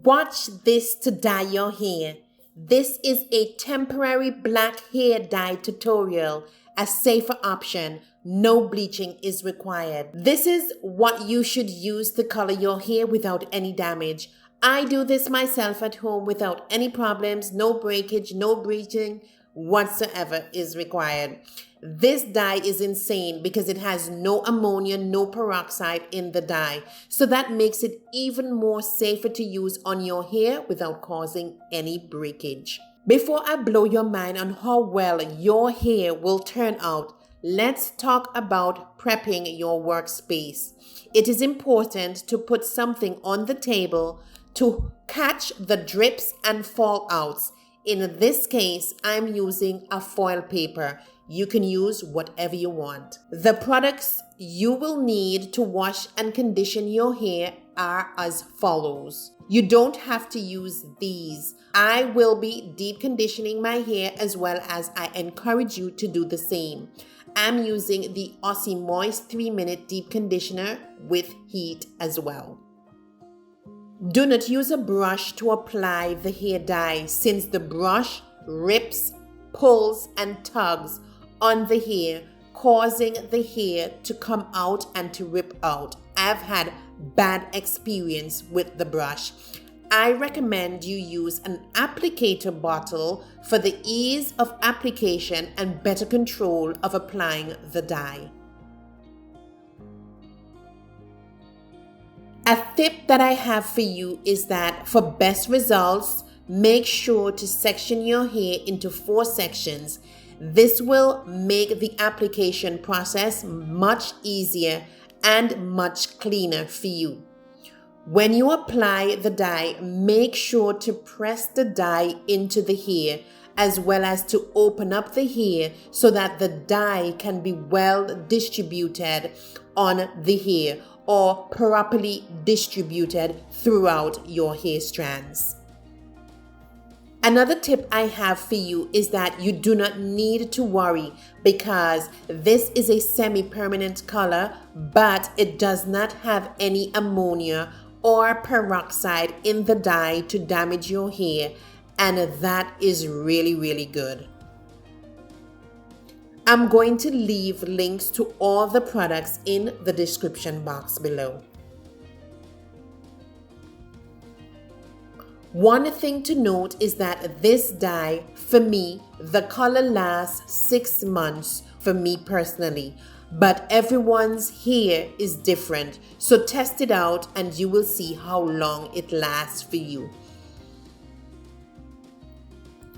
Watch this to dye your hair. This is a temporary black hair dye tutorial. A safer option, no bleaching is required. This is what you should use to color your hair without any damage. I do this myself at home without any problems, no breakage, no bleaching whatsoever is required. This dye is insane because it has no ammonia, no peroxide in the dye. So that makes it even more safer to use on your hair without causing any breakage. Before I blow your mind on how well your hair will turn out, let's talk about prepping your workspace. It is important to put something on the table to catch the drips and fallouts. In this case, I'm using a foil paper. You can use whatever you want. The products you will need to wash and condition your hair are as follows. You don't have to use these. I will be deep conditioning my hair as well as I encourage you to do the same. I'm using the Aussie Moist 3-minute deep conditioner with heat as well. Do not use a brush to apply the hair dye since the brush rips, pulls, and tugs on the hair, causing the hair to come out and to rip out. I've had bad experience with the brush. I recommend you use an applicator bottle for the ease of application and better control of applying the dye. A tip that I have for you is that for best results, make sure to section your hair into 4 sections. This will make the application process much easier and much cleaner for you. When you apply the dye, make sure to press the dye into the hair as well as to open up the hair so that the dye can be well distributed on the hair or properly distributed throughout your hair strands. Another tip I have for you is that you do not need to worry because this is a semi-permanent color, but it does not have any ammonia or peroxide in the dye to damage your hair, and that is really good. I'm going to leave links to all the products in the description box below. One thing to note is that this dye, for me, the color lasts 6 months for me personally, but everyone's hair is different. So test it out and you will see how long it lasts for you.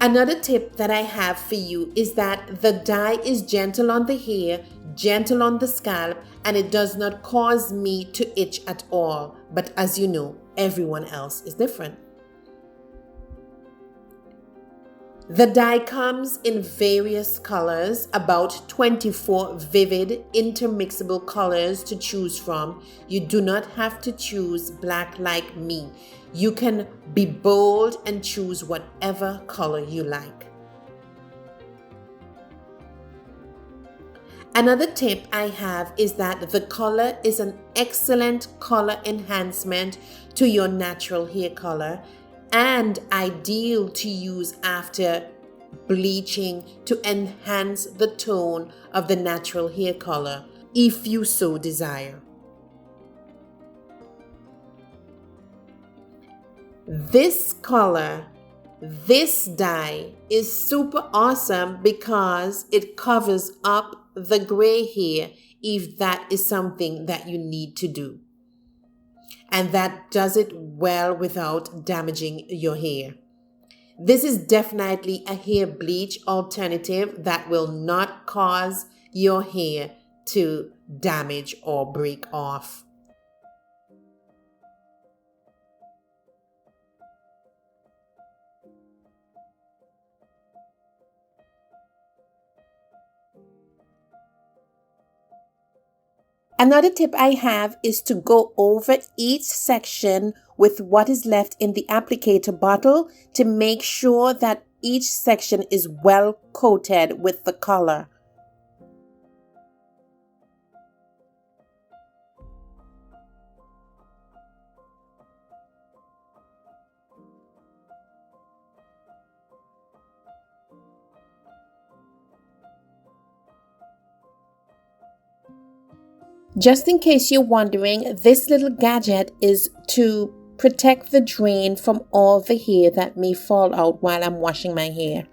Another tip that I have for you is that the dye is gentle on the hair, gentle on the scalp, and it does not cause me to itch at all. But as you know, everyone else is different. The dye comes in various colors, about 24 vivid intermixable colors to choose from. You do not have to choose black like me. You can be bold and choose whatever color you like. Another tip I have is that the color is an excellent color enhancement to your natural hair color and ideal to use after bleaching to enhance the tone of the natural hair color if you so desire. This color, this dye is super awesome because it covers up the gray hair if that is something that you need to do. And that does it well without damaging your hair. This is definitely a hair bleach alternative that will not cause your hair to damage or break off. Another tip I have is to go over each section with what is left in the applicator bottle to make sure that each section is well coated with the color. Just in case you're wondering, this little gadget is to protect the drain from all the hair that may fall out while I'm washing my hair.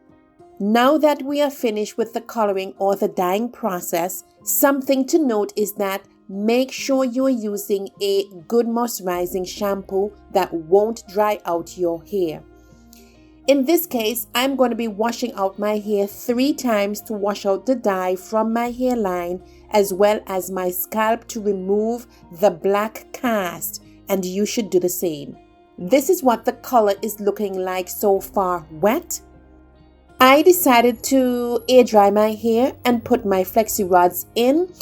Now that we are finished with the coloring or the dyeing process, something to note is that make sure you're using a good moisturizing shampoo that won't dry out your hair. In this case, I'm going to be washing out my hair 3 times to wash out the dye from my hairline as well as my scalp to remove the black cast, and you should do the same. This is what the color is looking like so far wet. I decided to air dry my hair and put my flexi rods in,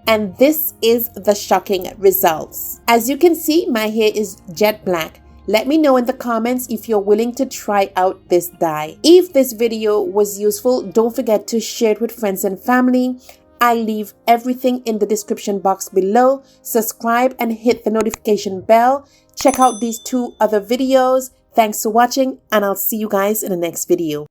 and this is the shocking results. As you can see, my hair is jet black. Let me know in the comments if you're willing to try out this dye. If this video was useful, don't forget to share it with friends and family. I leave everything in the description box below. Subscribe and hit the notification bell. Check out these 2 other videos. Thanks for watching, and I'll see you guys in the next video.